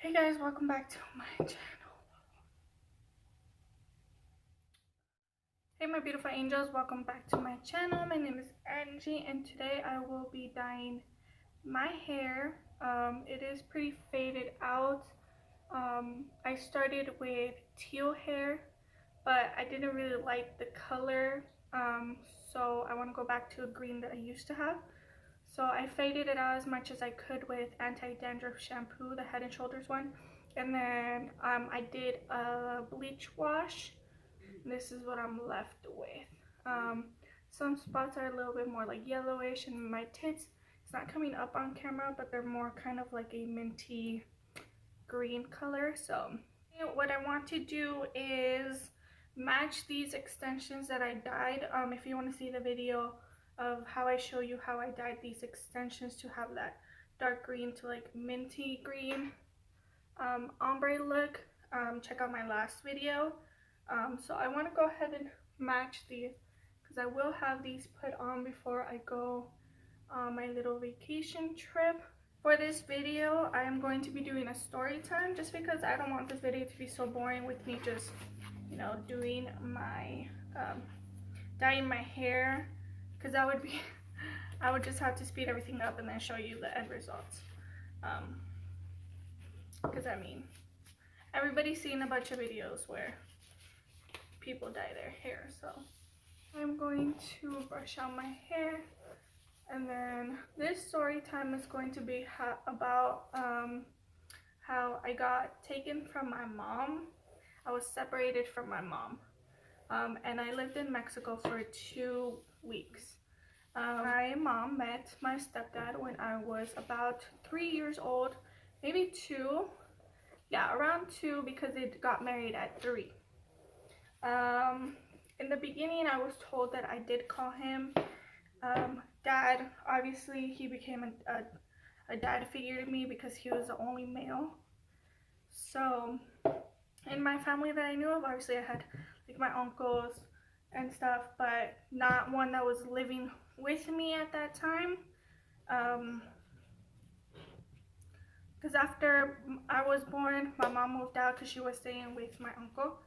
Hey guys, welcome back to my channel. Hey my beautiful angels, welcome back to my channel. My name is Angie and today I will be dyeing my hair. It is pretty faded out. I started with teal hair, but I didn't really like the color, so I want to go back to a green that I used to have. So I faded it out as much as I could with anti-dandruff shampoo, the Head and Shoulders one. And then I did a bleach wash. This is what I'm left with. Some spots are a little bit more like yellowish, and my tits, it's not coming up on camera, but they're more kind of like a minty green color. So what I want to do is match these extensions that I dyed. If you want to see the video of how I show you how I dyed these extensions to have that dark green to like minty green ombre look, check out my last video. So I want to go ahead and match these because I will have these put on before I go on my little vacation trip. For this video, I am going to be doing a story time just because I don't want this video to be so boring with me just, you know, doing my, dyeing my hair, because that would be, I would just have to speed everything up and then show you the end results. Because I mean, everybody's seen a bunch of videos where people dye their hair, so I'm going to brush out my hair. And then this story time is going to be about how I got taken from my mom. I was separated from my mom, and I lived in Mexico for 2 weeks. My mom met my stepdad when I was about 3 years old, maybe 2. Yeah, around 2, because they got married at 3. In the beginning, I was told that I did call him dad. Obviously, he became a dad figure to me because he was the only male. So, in my family that I knew of, obviously I had like my uncles and stuff, but not one that was living with me at that time. Because after I was born, my mom moved out because she was staying with my uncle,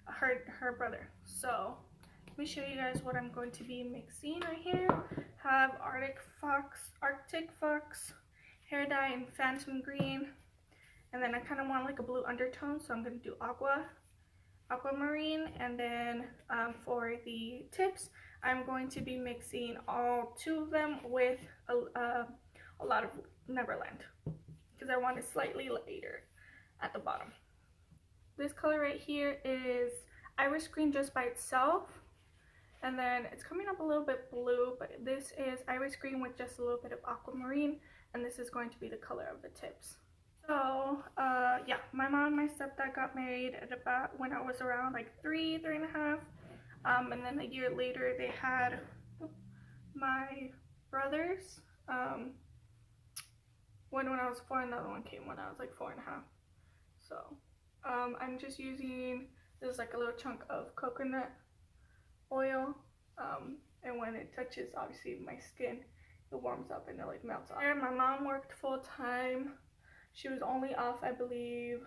her brother. So let me show you guys what I'm going to be mixing right here. Have Arctic Fox hair dye in Phantom Green, and then I kind of want like a blue undertone, so I'm going to do aquamarine. And then for the tips, I'm going to be mixing all 2 of them with a lot of Neverland, because I want it slightly lighter at the bottom. This color right here is Iris Green just by itself, and then it's coming up a little bit blue, but this is Iris Green with just a little bit of aquamarine, and this is going to be the color of the tips. So yeah, my mom and my stepdad got married at about when I was around like 3 and a half, and then a year later they had my brothers. One when I was 4, and the other one came when I was like 4 and a half. So I'm just using, this is like a little chunk of coconut oil, and when it touches obviously my skin, it warms up and it like melts off. My mom worked full-time. She was only off, I believe,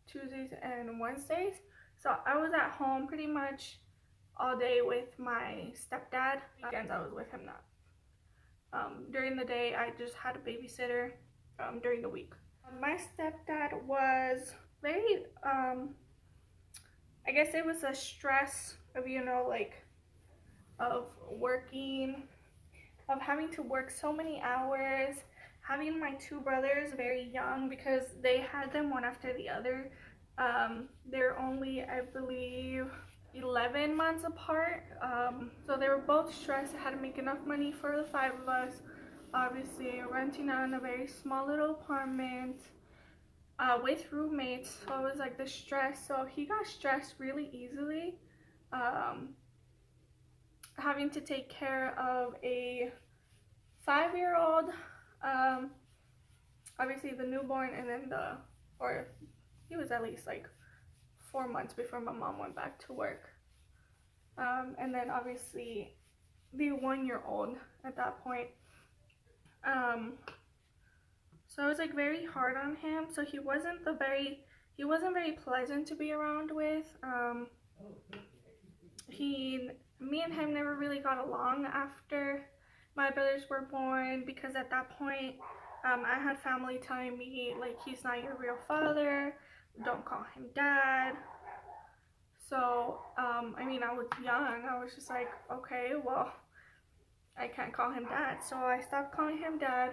Tuesdays and Wednesdays, so I was at home pretty much all day with my stepdad. Weekends I was with him now. During the day I just had a babysitter during the week. My stepdad was very, I guess it was a stress of, you know, like of working, of having to work so many hours, having my 2 brothers very young because they had them one after the other. They're only, I believe, 11 months apart. So they were both stressed. I had to make enough money for the 5 of us. Obviously, renting out in a very small little apartment with roommates, so it was like the stress. So he got stressed really easily, having to take care of a 5-year-old, obviously the newborn, and then he was at least like 4 months before my mom went back to work, and then obviously the 1-year-old at that point. So I was like very hard on him. So he wasn't very pleasant to be around with. Me and him never really got along after my brothers were born, because at that point, I had family telling me like, he's not your real father, don't call him dad. So I mean, I was young. I was just like, okay, well, I can't call him dad. So I stopped calling him dad.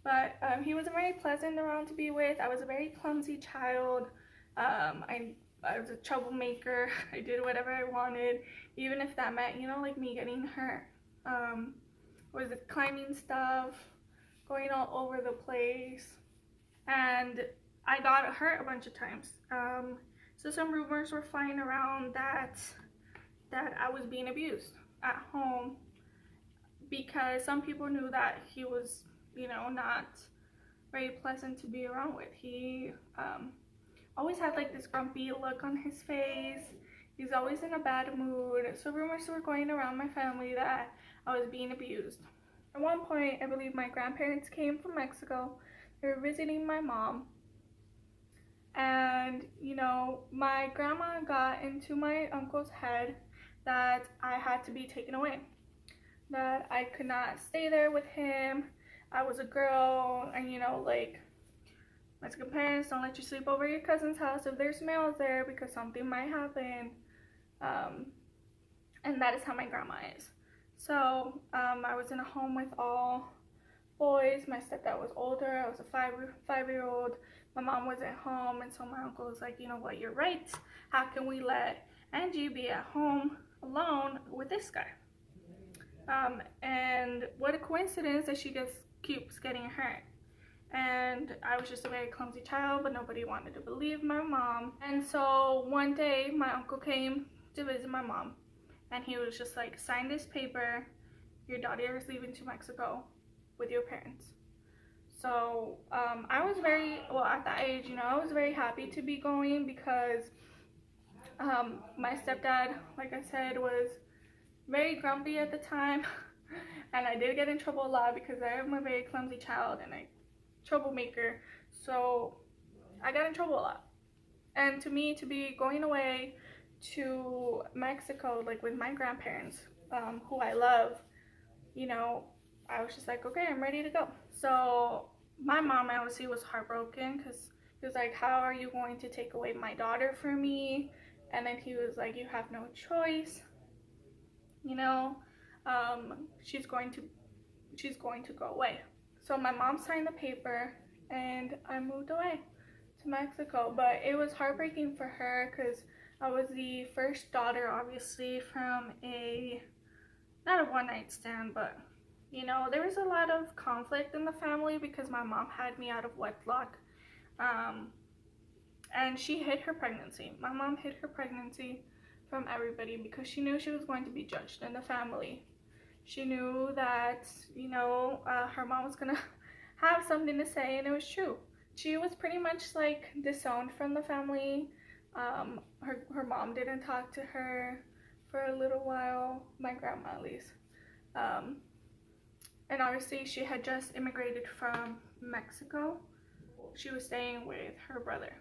But he was very pleasant around to be with. I was a very clumsy child. I was a troublemaker. I did whatever I wanted, even if that meant, you know, like me getting hurt. Was it climbing stuff, going all over the place, and I got hurt a bunch of times. So some rumors were flying around that I was being abused at home, because some people knew that he was, you know, not very pleasant to be around with. He always had like this grumpy look on his face. He's always in a bad mood. So rumors were going around my family that I was being abused. At one point, I believe my grandparents came from Mexico. They were visiting my mom. And, you know, my grandma got into my uncle's head that I had to be taken away, that I could not stay there with him. I was a girl, and, you know, like, Mexican parents don't let you sleep over your cousin's house if there's males there, because something might happen. And that is how my grandma is. So I was in a home with all boys. My stepdad was older. I was a five-year-old. My mom wasn't home, and so my uncle was like, you know what, you're right. How can we let Angie be at home alone with this guy? And what a coincidence that she just keeps getting hurt. And I was just a very clumsy child, but nobody wanted to believe my mom. And so one day my uncle came to visit my mom, and he was just like, sign this paper, your daughter is leaving to Mexico with your parents. So I was at that age, you know, I was very happy to be going, because my stepdad, like I said, was very grumpy at the time. And I did get in trouble a lot, because I am a very clumsy child and a troublemaker. So I got in trouble a lot. And to me, to be going away to Mexico, like with my grandparents, who I love, you know, I was just like, okay, I'm ready to go. So my mom obviously was heartbroken, because he was like, how are you going to take away my daughter from me? And then he was like, you have no choice, you know, she's going to go away. So my mom signed the paper, and I moved away to Mexico. But it was heartbreaking for her, because I was the first daughter, obviously, from not a one-night stand, but, you know, there was a lot of conflict in the family, because my mom had me out of wedlock. And she hid her pregnancy. My mom hid her pregnancy from everybody, because she knew she was going to be judged in the family. She knew that, you know, her mom was gonna have something to say, and it was true. She was pretty much like disowned from the family. Her mom didn't talk to her for a little while, my grandma at least. And obviously she had just immigrated from Mexico. She was staying with her brother.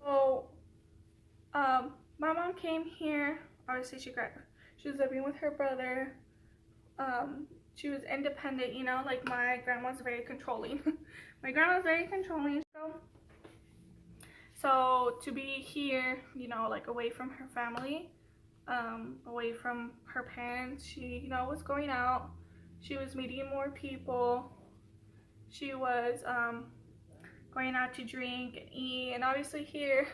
So my mom came here. Obviously she was living with her brother. She was independent, you know, like my grandma's very controlling. My grandma's very controlling. So to be here, you know, like away from her family, away from her parents, she, you know, was going out. She was meeting more people. She was going out to drink and eat. And obviously here,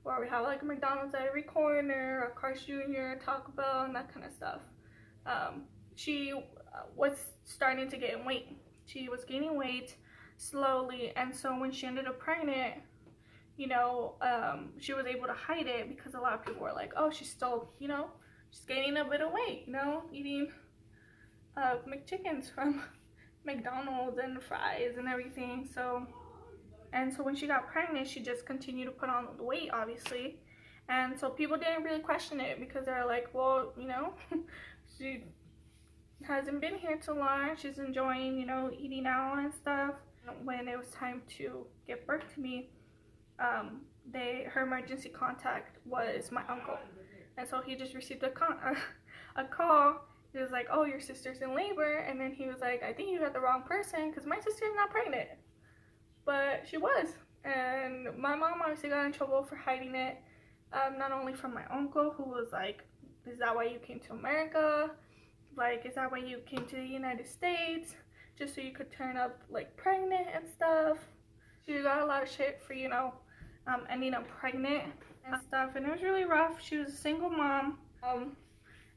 where we have like McDonald's at every corner, or Carl's Jr., Taco Bell, and that kind of stuff. She was starting to gain weight. She was gaining weight slowly, and so when she ended up pregnant, you know, she was able to hide it, because a lot of people were like, oh, she's still, you know, she's gaining a bit of weight, you know, eating McChickens from McDonald's and fries and everything. So when she got pregnant, she just continued to put on the weight, obviously. And so people didn't really question it, because they're like, well, you know, she hasn't been here too long. She's enjoying, you know, eating out and stuff. When it was time to give birth to me, her emergency contact was my uncle, and so he just received a call. He was like, "Oh, your sister's in labor," and then he was like, "I think you got the wrong person because my sister's not pregnant," but she was. And my mom obviously got in trouble for hiding it, not only from my uncle, who was like, "Is that why you came to America? Like, is that why you came to the United States? Just so you could turn up like pregnant and stuff?" She got a lot of shit for, ending up pregnant and stuff, and it was really rough. She was a single mom.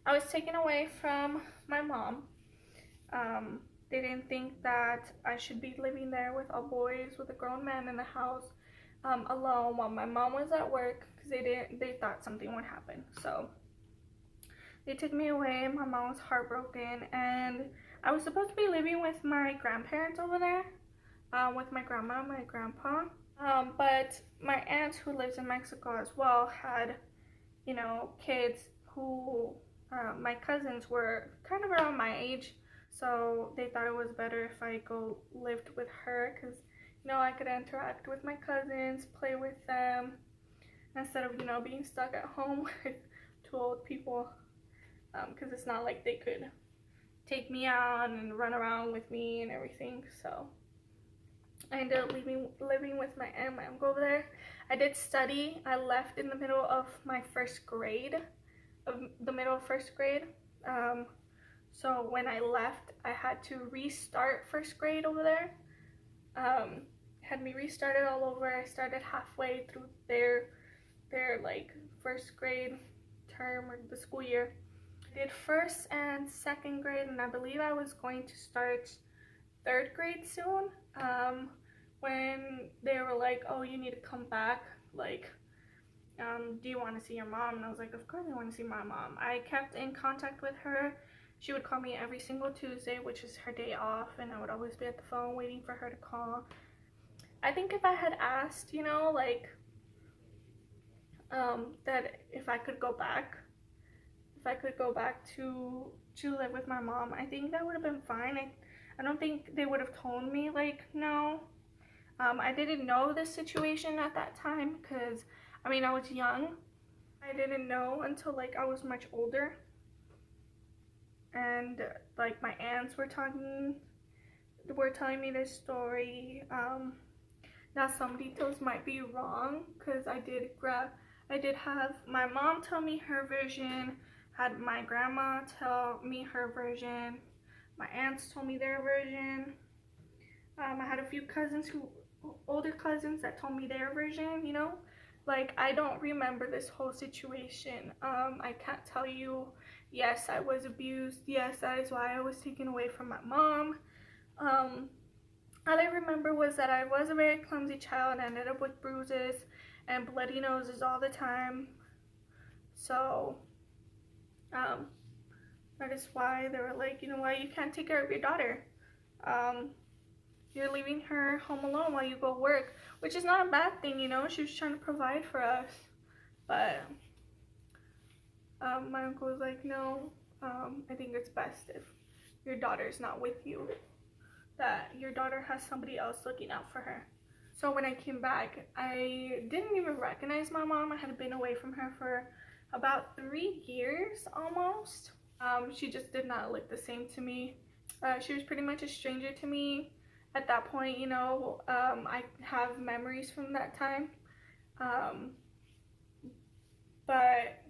I was taken away from my mom. They didn't think that I should be living there with all boys, with a grown man in the house, alone while my mom was at work, because they thought something would happen. So they took me away. My mom was heartbroken, and I was supposed to be living with my grandparents over there, with my grandma and my grandpa. But my aunt, who lives in Mexico as well, had, kids who, my cousins were kind of around my age. So they thought it was better if I lived with her, because, I could interact with my cousins, play with them, instead of, being stuck at home with two old people. Because it's not like they could take me out and run around with me and everything. So I ended up living with my aunt and my uncle over there. I did study. I left in the middle of my first grade, so when I left, I had to restart first grade over there. Had me restarted all over. I started halfway through their like first grade term, or the school year. I did first and second grade, and I believe I was going to start third grade soon. When they were like, "Oh, you need to come back, like, do you want to see your mom?" And I was like, "Of course I want to see my mom." I kept in contact with her. She would call me every single Tuesday, which is her day off, and I would always be at the phone waiting for her to call. I think if I had asked, that if I could go back to live with my mom, I think that would have been fine. I don't think they would have told me, like, no. I didn't know this situation at that time, because, I was young. I didn't know until, like, I was much older. And, like, my aunts were telling me this story. Now, some details might be wrong, because I did have my mom tell me her version, had my grandma tell me her version, my aunts told me their version. I had a few older cousins that told me their version, Like, I don't remember this whole situation. I can't tell you, yes, I was abused. Yes, that is why I was taken away from my mom. All I remember was that I was a very clumsy child and ended up with bruises and bloody noses all the time. So, that is why they were like, "You know what, you can't take care of your daughter. You're leaving her home alone while you go work," which is not a bad thing, She was trying to provide for us. But my uncle was like, "No, I think it's best if your daughter's not with you, that your daughter has somebody else looking out for her." So when I came back, I didn't even recognize my mom. I had been away from her for about 3 years almost. She just did not look the same to me. She was pretty much a stranger to me at that point. I have memories from that time, but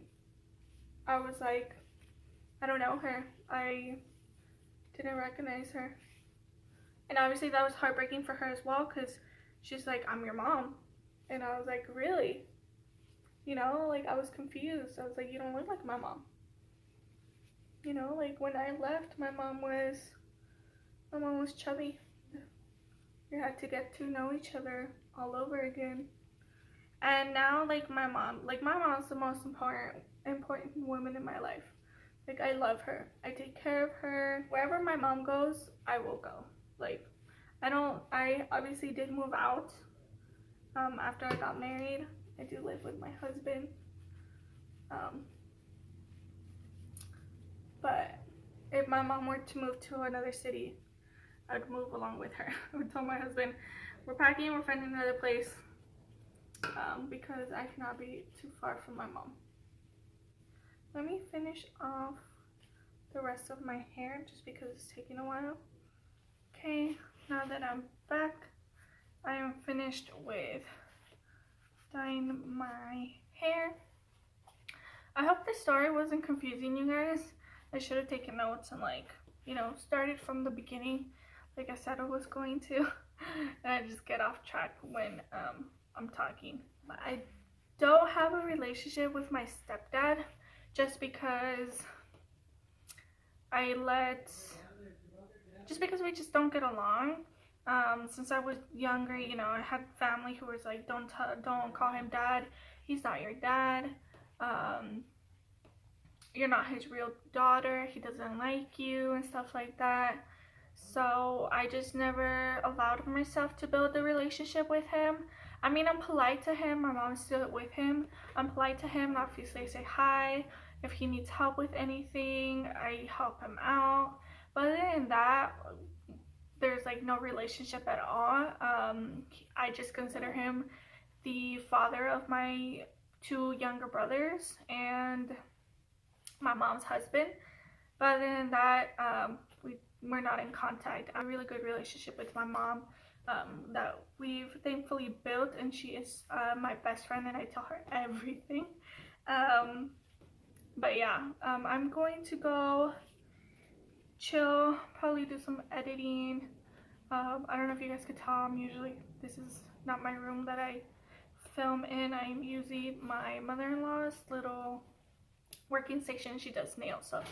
I was like, I don't know her. I didn't recognize her, and obviously that was heartbreaking for her as well, because she's like, "I'm your mom," and I was like, "Really?" Like, I was confused. I was like, "You don't look like my mom." Like, when I left, my mom was chubby. We had to get to know each other all over again. And now, like, my mom's the most important woman in my life. Like, I love her. I take care of her. Wherever my mom goes, I will go. Like, I obviously did move out after I got married. I do live with my husband. But if my mom were to move to another city, I'd move along with her. I would tell my husband, we're packing, we're finding another place, because I cannot be too far from my mom. Let me finish off the rest of my hair just because it's taking a while. Okay, now that I'm back, I am finished with dyeing my hair. I hope this story wasn't confusing you guys. I should have taken notes and, like, you know, started from the beginning like I said I was going to. And I just get off track when I'm talking. But I don't have a relationship with my stepdad just because we just don't get along. Since I was younger, you know, I had family who was like, don't call him dad, he's not your dad, you're not his real daughter, he doesn't like you, and stuff like that. So I just never allowed myself to build a relationship with him. I mean, I'm polite to him, my mom's still with him, I'm polite to him, obviously I say hi. If he needs help with anything, I help him out. But other than that, there's like no relationship at all. I just consider him the father of my 2 younger brothers and my mom's husband. But other than that, we're not in contact. I have a really good relationship with my mom that we've thankfully built, and she is my best friend, and I tell her everything. But yeah, I'm going to go chill, probably do some editing. I don't know if you guys could tell, this is not my room that I film in. I'm using my mother-in-law's little working station. She does nails, so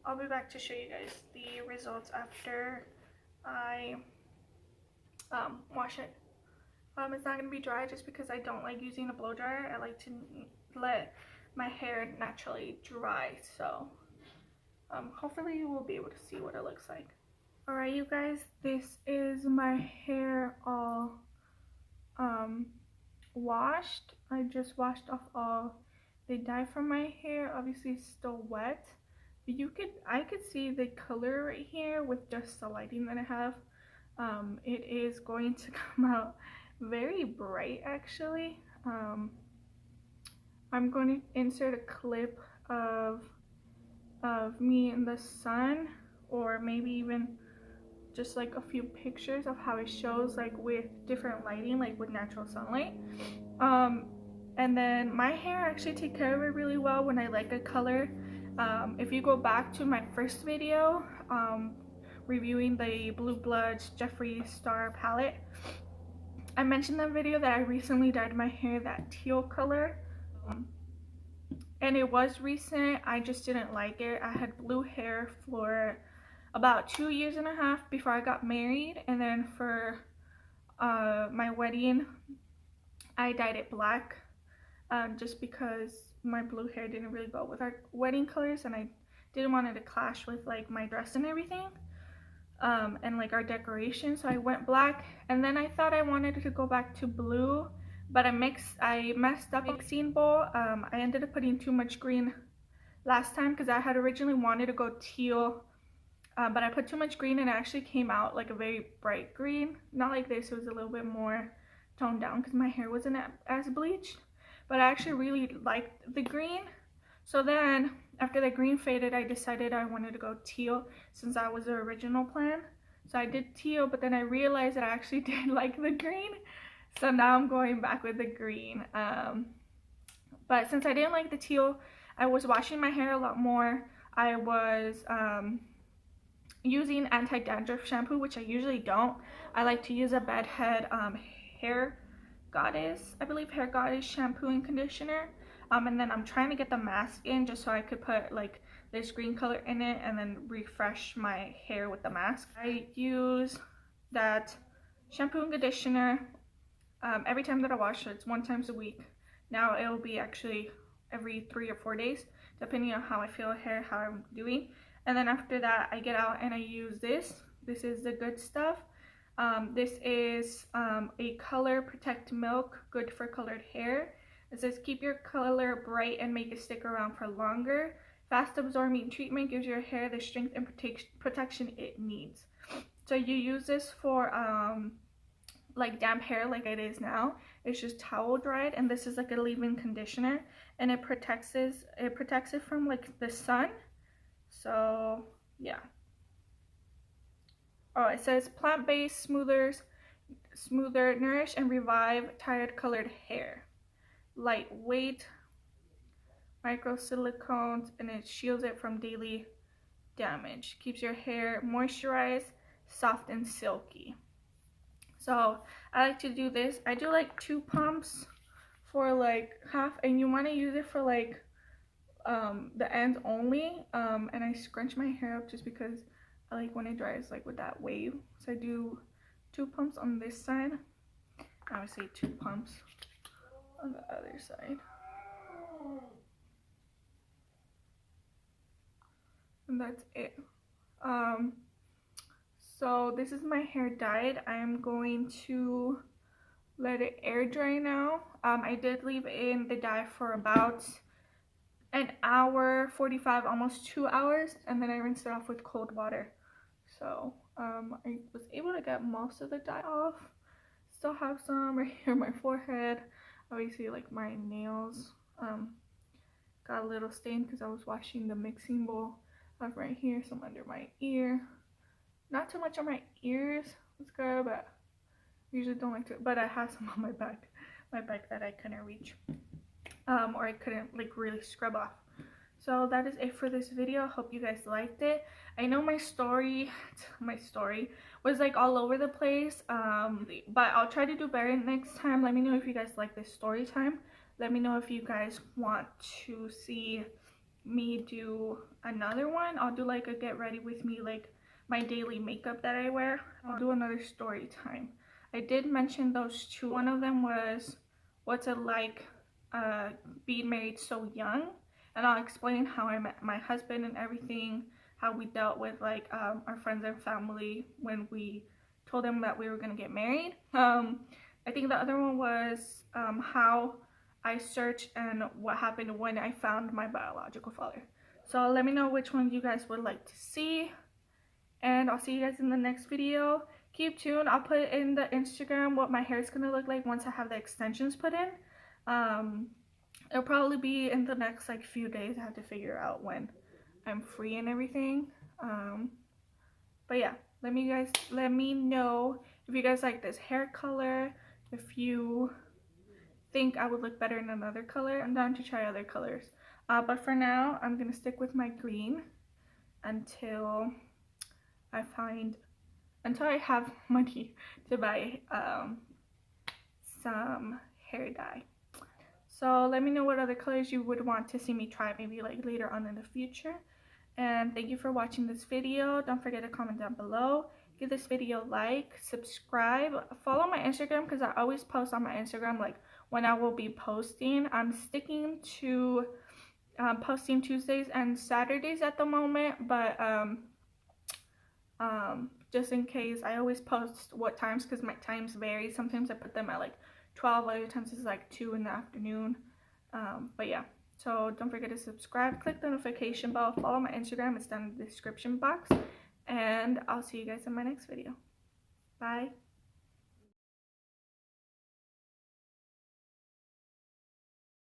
I'll be back to show you guys the results after I wash it. It's not going to be dry just because I don't like using a blow dryer. I like to let my hair naturally dry, so hopefully you will be able to see what it looks like. Alright you guys, this is my hair all washed. I just washed off all the dye from my hair. Obviously it's still wet, but I could see the color right here with just the lighting that I have. It is going to come out very bright actually. I'm going to insert a clip of me in the sun, or maybe even just like a few pictures of how it shows like with different lighting, like with natural sunlight. And then my hair actually take care of it really well when I like a color. If you go back to my first video reviewing the Blue Bloods Jeffree Star palette, I mentioned in that video that I recently dyed my hair that teal color, and it was recent. I just didn't like it. I had blue hair for about 2.5 years before I got married, and then for my wedding I dyed it black, just because my blue hair didn't really go with our wedding colors, and I didn't want it to clash with like my dress and everything, and like our decoration, so I went black. And then I thought I wanted to go back to blue, but I messed up mixing bowl. I ended up putting too much green last time because I had originally wanted to go teal, but I put too much green and it actually came out like a very bright green. Not like this, it was a little bit more toned down because my hair wasn't as bleached, but I actually really liked the green. So then after the green faded, I decided I wanted to go teal since that was the original plan. So I did teal, but then I realized that I actually did like the green, so now I'm going back with the green. But since I didn't like the teal, I was washing my hair a lot more. I was using anti-dandruff shampoo, which I usually don't. I like to use a bedhead hair goddess, I believe, hair goddess shampoo and conditioner. And then I'm trying to get the mask in just so I could put like this green color in it and then refresh my hair with the mask. I use that shampoo and conditioner every time that I wash it. It's 1 time a week. Now it'll be actually every 3 or 4 days, depending on how I feel hair, how I'm doing. And then after that, I get out and I use this. This is the Good Stuff. This is a Color Protect Milk, good for colored hair. It says keep your color bright and make it stick around for longer. Fast absorbing treatment gives your hair the strength and protection it needs. So you use this for like damp hair like it is now. It's just towel dried, and this is like a leave-in conditioner, and it protects it from like the sun. So yeah. Oh, it says plant-based smoother, nourish and revive tired colored hair. Lightweight, micro silicones, and it shields it from daily damage. Keeps your hair moisturized, soft and silky. So I like to do this. I do like 2 pumps for like half, and you want to use it for like the ends only. And I scrunch my hair up just because I like when it dries like with that wave. So I do 2 pumps on this side. I would say 2 pumps on the other side. And that's it. So this is my hair dyed. I'm going to let it air dry now. I did leave in the dye for about an hour 45, almost 2 hours, and then I rinsed it off with cold water. So I was able to get most of the dye off. Still have some right here on my forehead. Obviously, like my nails got a little stain because I was washing the mixing bowl. I have right here, some under my ear. Not too much on my ears. It's good, but I usually don't like to. But I have some on my back that I couldn't reach, or I couldn't like really scrub off. So that is it for this video. Hope you guys liked it. I know my story was like all over the place, but I'll try to do better next time. Let me know if you guys like this story time. Let me know if you guys want to see me do another one. I'll do like a get ready with me, like my daily makeup that I wear. I'll do another story time. I did mention those 2. One of them was what's it like being married so young, and I'll explain how I met my husband and everything, how we dealt with like our friends and family when we told them that we were gonna get married. I think the other one was how I searched and what happened when I found my biological father. So let me know which one you guys would like to see, and I'll see you guys in the next video. Keep tuned. I'll put in the Instagram what my hair is gonna look like once I have the extensions put in. It'll probably be in the next like few days. I have to figure out when I'm free and everything. But yeah, let me know if you guys like this hair color, if you think I would look better in another color. I'm down to try other colors, but for now I'm gonna stick with my green until I have money to buy some hair dye. So let me know what other colors you would want to see me try, maybe like later on in the future. And thank you for watching this video. Don't forget to comment down below. Give this video a like, subscribe, follow my Instagram because I always post on my Instagram like when I will be posting. I'm sticking to posting Tuesdays and Saturdays at the moment, but just in case, I always post what times because my times vary. Sometimes I put them at like 12, other times it's like 2 in the afternoon. But yeah, so don't forget to subscribe, click the notification bell, follow my Instagram, it's down in the description box, and I'll see you guys in my next video. Bye.